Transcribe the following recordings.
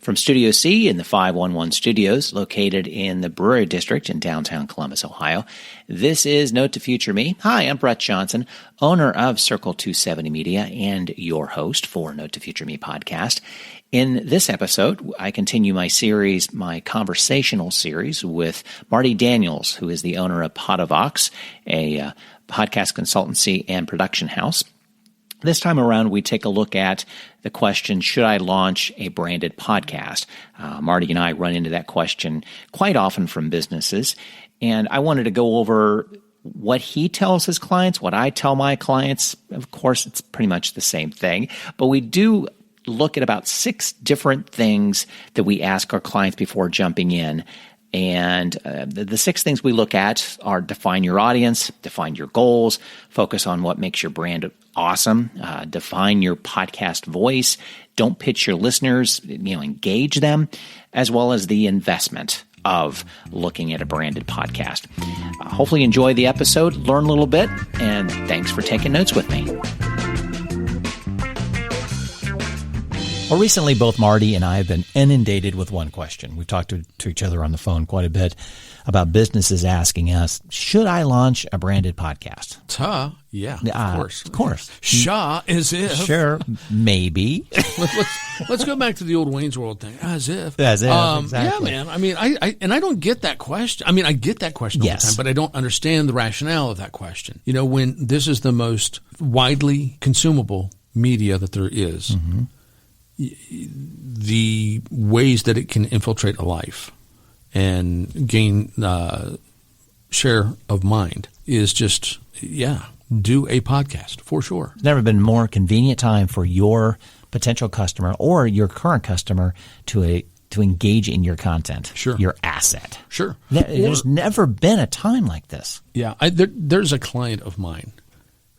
From Studio C in the 511 Studios, located in the Brewery District in downtown Columbus, Ohio, this is Note to Future Me. Hi, I'm Brett Johnson, owner of Circle270 Media and your host for Note to Future Me podcast. In this episode, I continue my series, my conversational series with Marty Daniels, who is the owner of Podovox, a podcast consultancy and production house. This time around, we take a look at the question, should I launch a branded podcast? Marty and I run into that question quite often from businesses, and I wanted to go over what he tells his clients, what I tell my clients. Of course, it's pretty much the same thing, but we do look at about 6 different things that we ask our clients before jumping in. And the 6 things we look at are define your audience, define your goals, focus on what makes your brand awesome, define your podcast voice, don't pitch your listeners, engage them, as well as the investment of looking at a branded podcast. Hopefully you enjoy the episode, learn a little bit, and thanks for taking notes with me. Well, recently, both Marty and I have been inundated with one question. We've talked to each other on the phone quite a bit about businesses asking us, should I launch a branded podcast? Yeah, of course. Of course. As if. Sure, maybe. Let's go back to the old Wayne's World thing. As if. Exactly. Yeah, man. I mean, I don't get that question. I mean, I get that question all the time, but I don't understand the rationale of that question. When this is the most widely consumable media that there is, mm-hmm. The ways that it can infiltrate a life and gain share of mind is just, do a podcast for sure. There's never been a more convenient time for your potential customer or your current customer to engage in your content, your asset. Sure. There's never been a time like this. Yeah. There's a client of mine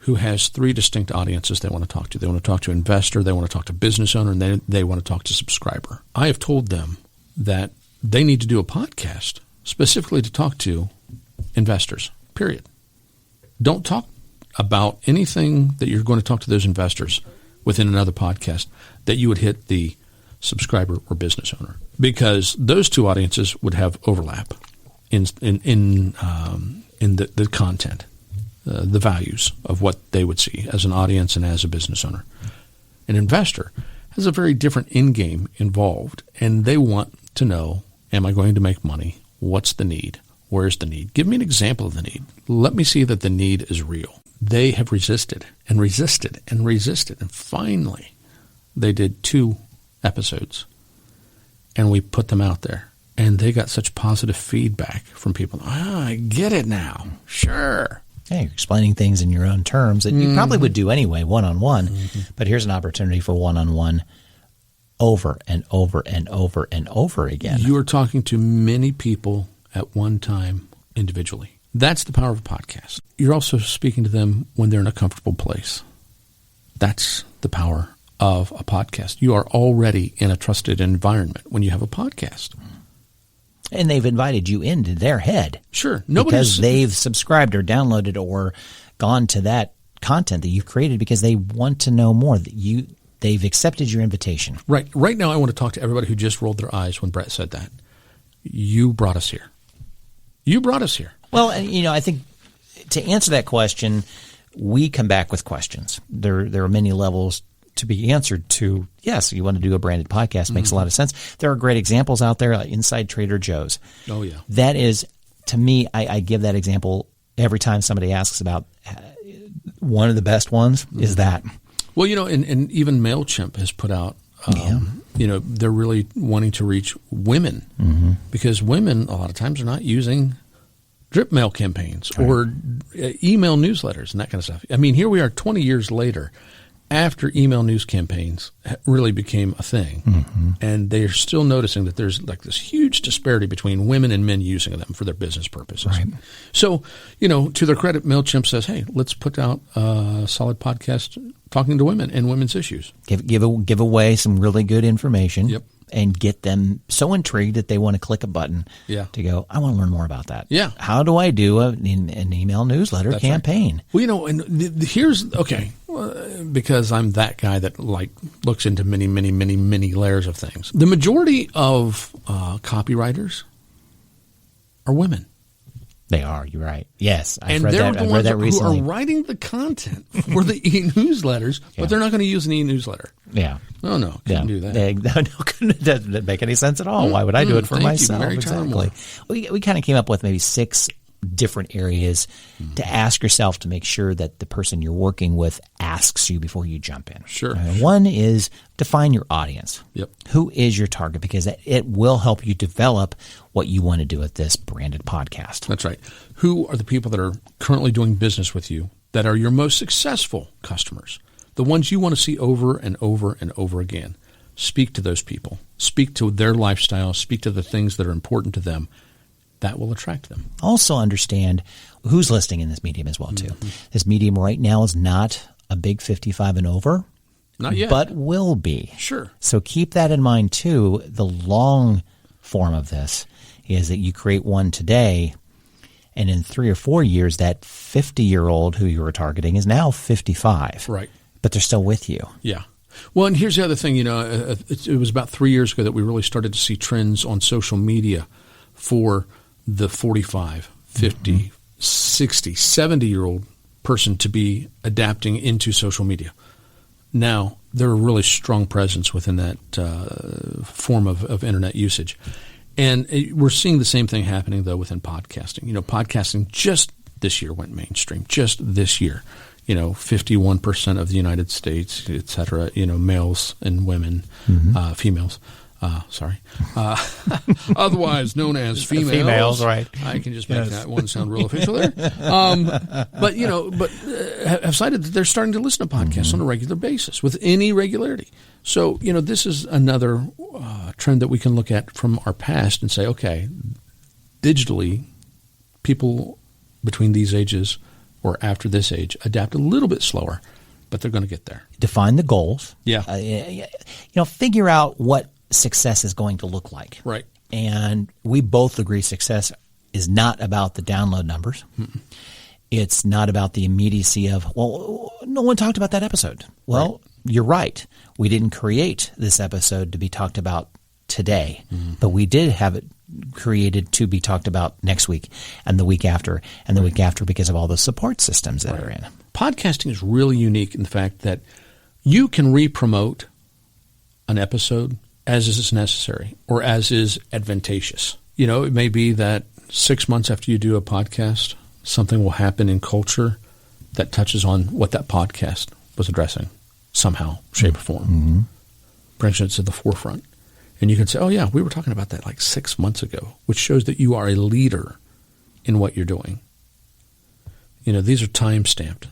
who has 3 distinct audiences they want to talk to. They want to talk to investor, they want to talk to business owner, and they want to talk to subscriber. I have told them that they need to do a podcast specifically to talk to investors, period. Don't talk about anything that you're going to talk to those investors within another podcast that you would hit the subscriber or business owner, because those 2 audiences would have overlap in the content. The values of what they would see as an audience and as a business owner. An investor has a very different end game involved, and they want to know, am I going to make money? What's the need? Where's the need? Give me an example of the need. Let me see that the need is real. They have resisted and resisted and resisted, and finally they did 2 episodes, and we put them out there, and they got such positive feedback from people. I get it now. Sure. Hey, you're explaining things in your own terms that you probably would do anyway, one-on-one. Mm-hmm. But here's an opportunity for one-on-one over and over and over and over again. You are talking to many people at one time individually. That's the power of a podcast. You're also speaking to them when they're in a comfortable place. That's the power of a podcast. You are already in a trusted environment when you have a podcast. And they've invited you into their head. Sure. Because they've subscribed or downloaded or gone to that content that you've created because they want to know more. They've accepted your invitation. Right. Right now I want to talk to everybody who just rolled their eyes when Brett said that. You brought us here. You brought us here. Well, I think to answer that question, we come back with questions. There are many levels to be answered to. Yes, you want to do a branded podcast, makes a lot of sense. There are great examples out there, like Inside Trader Joe's. Oh, yeah. That is, to me, I give that example every time somebody asks about one of the best ones is that. Well, and even MailChimp has put out, they're really wanting to reach women because women, a lot of times, are not using drip mail campaigns or email newsletters and that kind of stuff. I mean, here we are 20 years later, after email news campaigns really became a thing, and they're still noticing that there's like this huge disparity between women and men using them for their business purposes. Right. So, to their credit, MailChimp says, hey, let's put out a solid podcast talking to women and women's issues. Give away some really good information. Yep. And get them so intrigued that they want to click a button to go, I want to learn more about that. Yeah. How do I do an email newsletter campaign? Right. Well, and here's, okay, because I'm that guy that like looks into many, many, many, many layers of things. The majority of copywriters are women. They are. You're right. Yes, I've read that recently. Who are writing the content for the e-newsletters, but they're not going to use an e-newsletter. Yeah. Oh no, couldn't do that. It doesn't make any sense at all. Why would I do it for myself? Very exactly. We kind of came up with maybe 6 different areas to ask yourself to make sure that the person you're working with asks you before you jump in. Sure. One is define your audience. Yep. Who is your target? Because it will help you develop what you want to do with this branded podcast. That's right. Who are the people that are currently doing business with you that are your most successful customers? The ones you want to see over and over and over again. Speak to those people. Speak to their lifestyle. Speak to the things that are important to them. That will attract them. Also understand who's listening in this medium as well, too. Mm-hmm. This medium right now is not a big 55 and over. Not yet. But will be. Sure. So keep that in mind, too. The long form of this is that you create one today, and in 3 or 4 years, that 50-year-old who you were targeting is now 55. Right. But they're still with you. Yeah. Well, and here's the other thing. It was about 3 years ago that we really started to see trends on social media for the 45, 50, 60, 70-year-old person to be adapting into social media. Now, there are really strong presence within that form of internet usage. And we're seeing the same thing happening, though, within podcasting. Podcasting just this year went mainstream, just this year. 51% of the United States, et cetera, males and women, females. Otherwise known as females. Females, right. I can just make that one sound real official there. But have decided that they're starting to listen to podcasts on a regular basis with any regularity. So, this is another trend that we can look at from our past and say, okay, digitally, people between these ages or after this age adapt a little bit slower, but they're going to get there. Define the goals. Yeah. Figure out what success is going to look like. Right. And we both agree success is not about the download numbers. Mm-mm. It's not about the immediacy of, well, no one talked about that episode. Well, You're right. We didn't create this episode to be talked about today, but we did have it created to be talked about next week and the week after and the week after because of all the support systems that are in. Podcasting is really unique in the fact that you can re-promote an episode as is necessary or as is advantageous. It may be that 6 months after you do a podcast, something will happen in culture that touches on what that podcast was addressing somehow, shape, or form. Brings it to the forefront. And you can say, oh, yeah, we were talking about that like 6 months ago, which shows that you are a leader in what you're doing. These are time-stamped.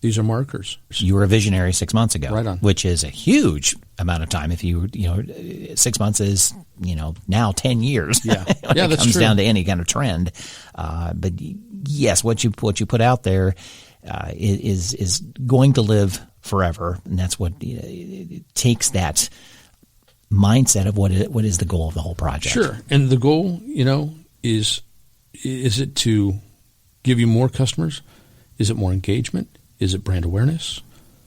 These are markers. You were a visionary 6 months ago, right on. Which is a huge amount of time. If 6 months is, now 10 years. Yeah, when it that's comes true. down to any kind of trend. But yes, what you put out there is going to live forever, and that's what it takes that mindset of what is the goal of the whole project. Sure, and the goal, is it to give you more customers? Is it more engagement? Is it brand awareness?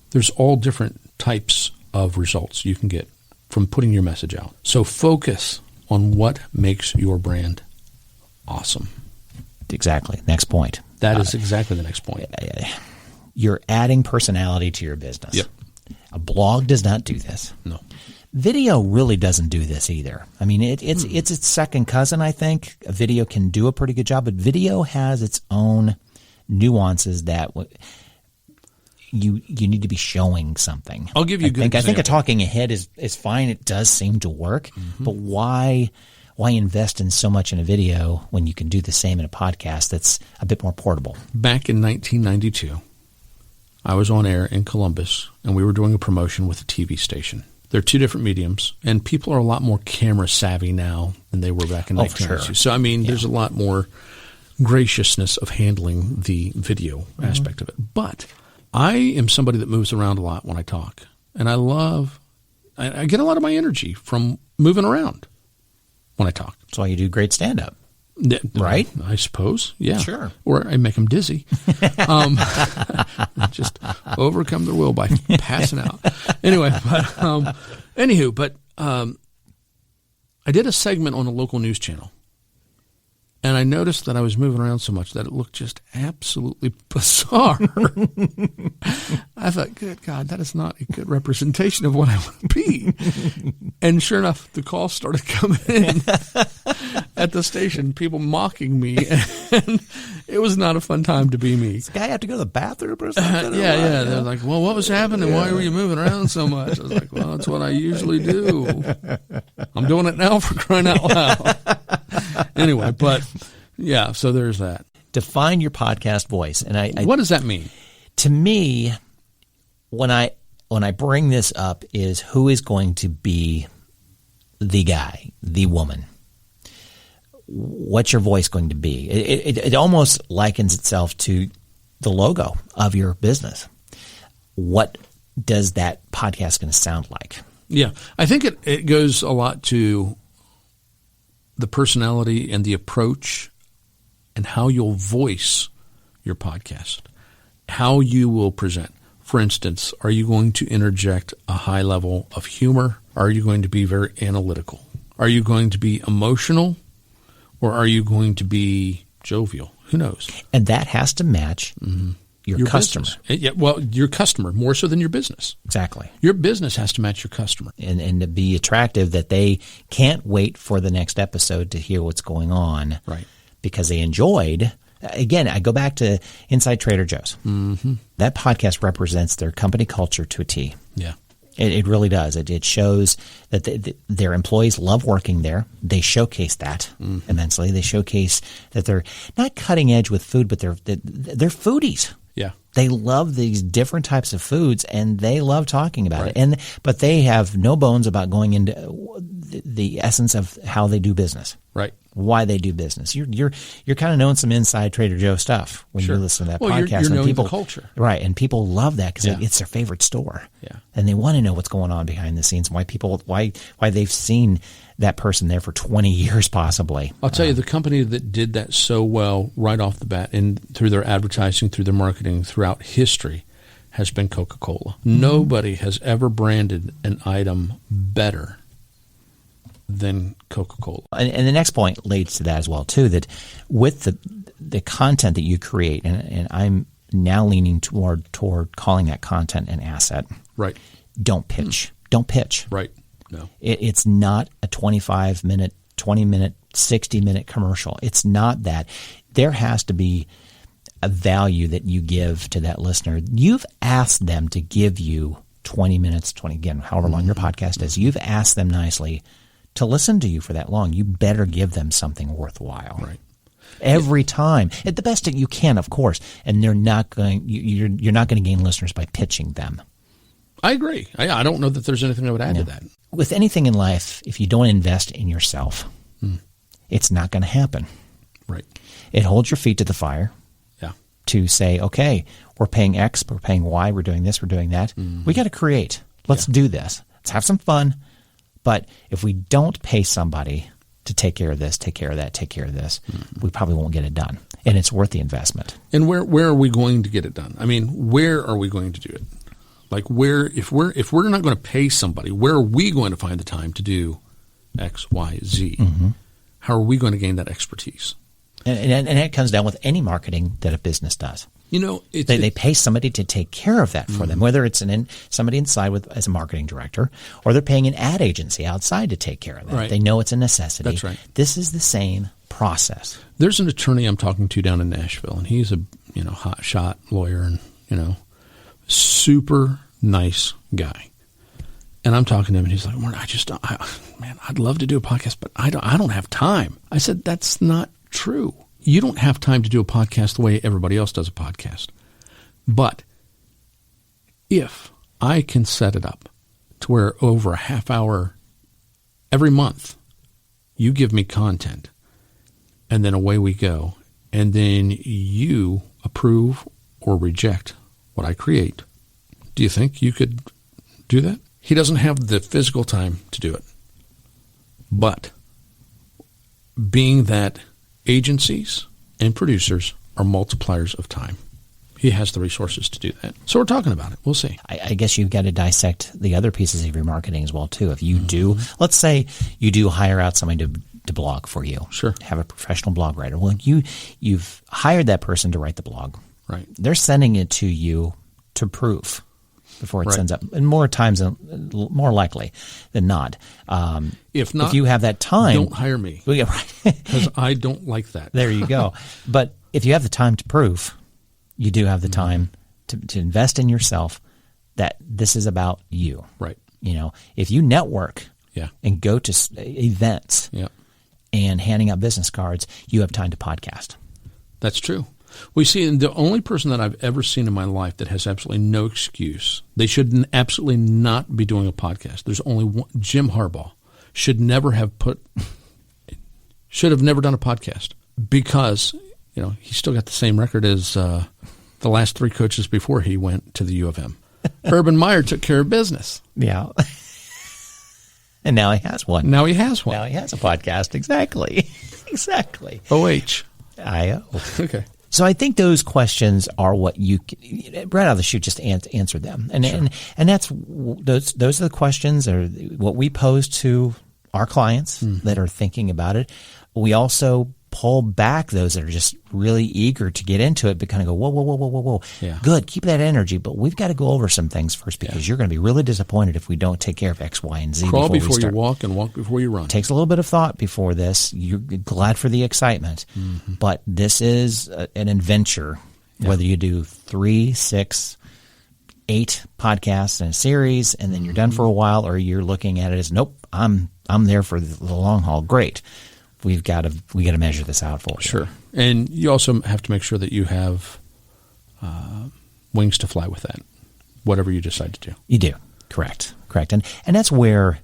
There's all different types of results you can get from putting your message out. So focus on what makes your brand awesome. Exactly. Next point. That is exactly the next point. You're adding personality to your business. Yep. A blog does not do this. No. Video really doesn't do this either. I mean, it's its second cousin, I think. A video can do a pretty good job, but video has its own nuances that you need to be showing something. I'll give you a good example. I think a talking ahead is fine. It does seem to work, but why invest in so much in a video when you can do the same in a podcast that's a bit more portable? Back in 1992, I was on air in Columbus, and we were doing a promotion with a TV station. They're two different mediums, and people are a lot more camera savvy now than they were back in 1992. Sure. So, there's a lot more graciousness of handling the video aspect of it. But I am somebody that moves around a lot when I talk, and I get a lot of my energy from moving around when I talk. That's why you do great stand-up. Right? I suppose, yeah. Sure. Or I make them dizzy. Just overcome their will by passing out. Anyway, but I did a segment on a local news channel, and I noticed that I was moving around so much that it looked just absolutely bizarre. I thought, good God, that is not a good representation of what I want to be. And sure enough, the calls started coming in at the station, people mocking me, and it was not a fun time to be me. Does the guy have to go to the bathroom or something? Yeah. They're like, well, what was happening? Why were you moving around so much? I was like, well, that's what I usually do. I'm doing it now, for crying out loud. Anyway, but yeah, so there's that. Define your podcast voice. And what does that mean? To me, when I bring this up, is who is going to be the guy, the woman? What's your voice going to be? It almost likens itself to the logo of your business. What does that podcast going to sound like? Yeah, I think it goes a lot to the personality and the approach and how you'll voice your podcast, how you will present. For instance, are you going to interject a high level of humor? Are you going to be very analytical? Are you going to be emotional? Or are you going to be jovial? Who knows? And that has to match your customer. Yeah, well, your customer, more so than your business. Exactly. Your business has to match your customer. And to be attractive, that they can't wait for the next episode to hear what's going on. Right. Because they enjoyed. Again, I go back to Inside Trader Joe's. Mm-hmm. That podcast represents their company culture to a T. Yeah. It really does. It shows that their employees love working there. They showcase that immensely. They showcase that they're not cutting edge with food, but they're foodies. Yeah. They love these different types of foods, and they love talking about it. But they have no bones about going into the essence of how they do business. Right. Why they do business. You're kind of knowing some inside Trader Joe stuff when you listen to that podcast. You're knowing people, the culture. Right, and people love that because it's their favorite store. Yeah. And they want to know what's going on behind the scenes, why they've seen that person there for 20 years possibly. I'll tell you, the company that did that so well right off the bat, and through their advertising, through their marketing, throughout history, has been Coca-Cola. Mm-hmm. Nobody has ever branded an item better than Coca-Cola. And the next point leads to that as well, too, that with the content that you create, and I'm now leaning toward calling that content an asset. Right. Don't pitch. Don't pitch. Right. No. It's not a 25-minute, 20-minute, 60-minute commercial. It's not that. There has to be a value that you give to that listener. You've asked them to give you 20 minutes, however long your podcast is. You've asked them nicely to listen to you for that long. You better give them something worthwhile. Right. Every time, at the best that you can, of course. And you're not going to gain listeners by pitching them. I agree. I don't know that there's anything I would add to that. With anything in life, if you don't invest in yourself, it's not going to happen. Right. It holds your feet to the fire. Yeah. To say, okay, we're paying X, we're paying Y, we're doing this, we're doing that. We got to create. Let's do this. Let's have some fun. But if we don't pay somebody to take care of this, take care of that, take care of this, we probably won't get it done. And it's worth the investment. And where are we going to get it done? I mean, where are we going to do it? Like if we're not going to pay somebody, where are we going to find the time to do X, Y, Z? Mm-hmm. How are we going to gain that expertise? And it comes down with any marketing that a business does. You know, they pay somebody to take care of that for them, whether it's somebody inside as a marketing director, or they're paying an ad agency outside to take care of that. Right. They know it's a necessity. That's right. This is the same process. There's an attorney I'm talking to down in Nashville, and he's a hot shot lawyer, and super nice guy. And I'm talking to him, and he's like, I'd love to do a podcast, but I don't have time. I said, that's not true. You don't have time to do a podcast the way everybody else does a podcast. But if I can set it up to where over a half hour every month, you give me content, and then away we go, and then you approve or reject what I create, do you think you could do that? He doesn't have the physical time to do it. But being that agencies and producers are multipliers of time. He has the resources to do that. So we're talking about it. We'll see. I guess you've got to dissect the other pieces of your marketing as well, too. If you do, let's say you do hire out somebody to blog for you. Sure. Have a professional blog writer. Well, you've hired that person to write the blog. Right. They're sending it to you to proof before it sends up. And more more likely than not. If not, if you have that time. Don't hire me. Well, yeah, right. Because I don't like that. There you go. But if you have the time to proof, you do have the time to invest in yourself that this is about you. Right. If you network Yeah. and go to events and handing out business cards, you have time to podcast. That's true. We see the only person that I've ever seen in my life that has absolutely no excuse. They should absolutely not be doing a podcast. There's only one. Jim Harbaugh should never have done a podcast because he's still got the same record as the last three coaches before he went to the U of M. Urban Meyer took care of business. Yeah. And now he has one. Now he has one. Now he has a podcast. Exactly. Exactly. OH. I-O. Okay. So I think those questions are what you right out of the chute, just answer them. And Sure. and that's those are the questions or what we pose to our clients that are thinking about it. We also pull back those that are just really eager to get into it, but kind of go, whoa. Yeah. Good. Keep that energy. But we've got to go over some things first because you're going to be really disappointed if we don't take care of X, Y, and Z. Crawl before we start. you walk and walk before you run. Takes a little bit of thought before this. You're glad for the excitement, but this is an adventure, whether you do 3, 6, 8 podcasts in a series and then you're done for a while, or you're looking at it as, nope, I'm there for the long haul. Great. We got to measure this out for you. Sure. And you also have to make sure that you have wings to fly with that, whatever you decide to do. You do. Correct. And that's where,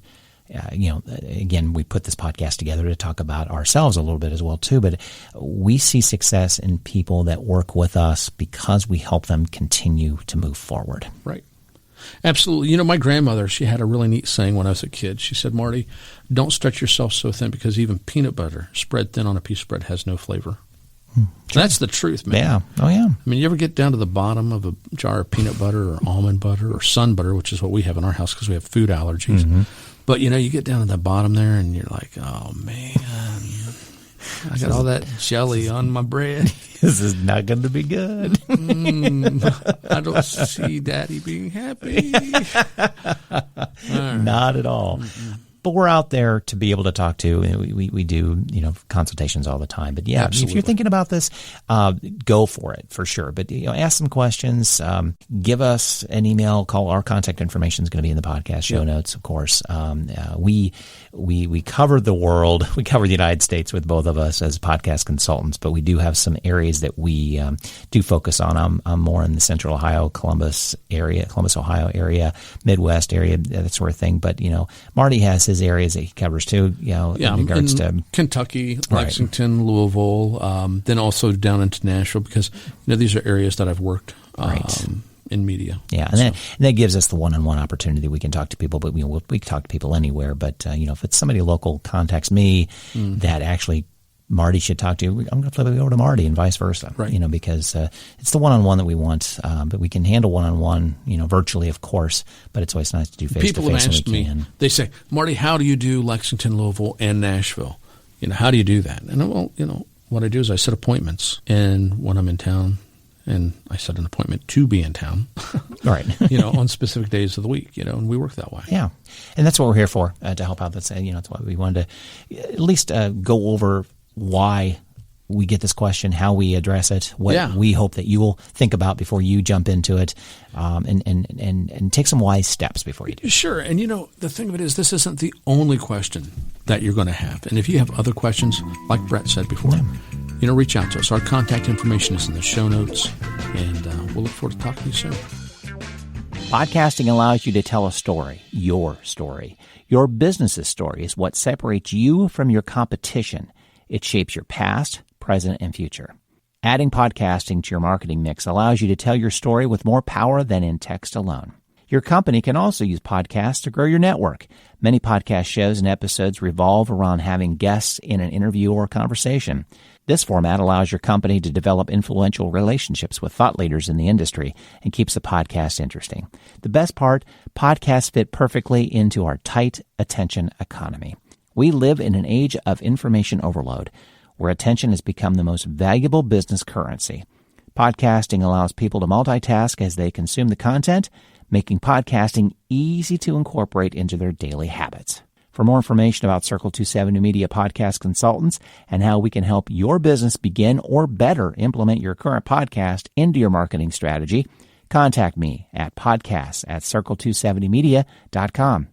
again, we put this podcast together to talk about ourselves a little bit as well, too. But we see success in people that work with us because we help them continue to move forward. Right. Absolutely. My grandmother, she had a really neat saying when I was a kid. She said, Marty, don't stretch yourself so thin because even peanut butter spread thin on a piece of bread has no flavor. That's the truth, man. Yeah. Oh, yeah. I mean, you ever get down to the bottom of a jar of peanut butter or almond butter or sun butter, which is what we have in our house because we have food allergies. But, you get down to the bottom there and you're like, oh, man, I got all that jelly on my bread. This is not going to be good. I don't see Daddy being happy. Not at all. But we're out there to be able to talk to. We do, consultations all the time. But yeah, Absolutely. If you're thinking about this, go for it for sure. But ask some questions. Give us an email. Call. Our contact information is going to be in the podcast show notes, of course. We cover the world. We cover the United States with both of us as podcast consultants. But we do have some areas that we do focus on. I'm more in the Central Ohio, Columbus, Ohio area, Midwest area, that sort of thing. But Marty has his areas that he covers too, in regards to Kentucky, Lexington, Louisville, then also down into Nashville because these are areas that I've worked in media. Yeah, and that gives us the one-on-one opportunity. We can talk to people, but we can talk to people anywhere. But if it's somebody local contacts me that actually Marty should talk to, I'm going to flip it over to Marty and vice versa. Right. Because it's the one-on-one that we want. But we can handle one-on-one, virtually, of course. But it's always nice to do face-to-face. People have asked me, they say, Marty, how do you do Lexington, Louisville, and Nashville? How do you do that? And what I do is I set appointments, and when I'm in town, and I set an appointment to be in town, right? On specific days of the week, and we work that way. Yeah, and that's what we're here for, to help out. That's that's why we wanted to at least go over why we get this question, how we address it, what we hope that you will think about before you jump into it, and take some wise steps before you do. Sure, and the thing of it is, this isn't the only question that you're going to have, and if you have other questions, like Brett said before, reach out to us. Our contact information is in the show notes, and we'll look forward to talking to you soon. Podcasting allows you to tell a story, your story. Your business's story is what separates you from your competition. It shapes your past, present, and future. Adding podcasting to your marketing mix allows you to tell your story with more power than in text alone. Your company can also use podcasts to grow your network. Many podcast shows and episodes revolve around having guests in an interview or conversation. This format allows your company to develop influential relationships with thought leaders in the industry and keeps the podcast interesting. The best part, podcasts fit perfectly into our tight attention economy. We live in an age of information overload, where attention has become the most valuable business currency. Podcasting allows people to multitask as they consume the content, making podcasting easy to incorporate into their daily habits. For more information about Circle270 Media Podcast Consultants and how we can help your business begin or better implement your current podcast into your marketing strategy, contact me at podcasts@circle270media.com.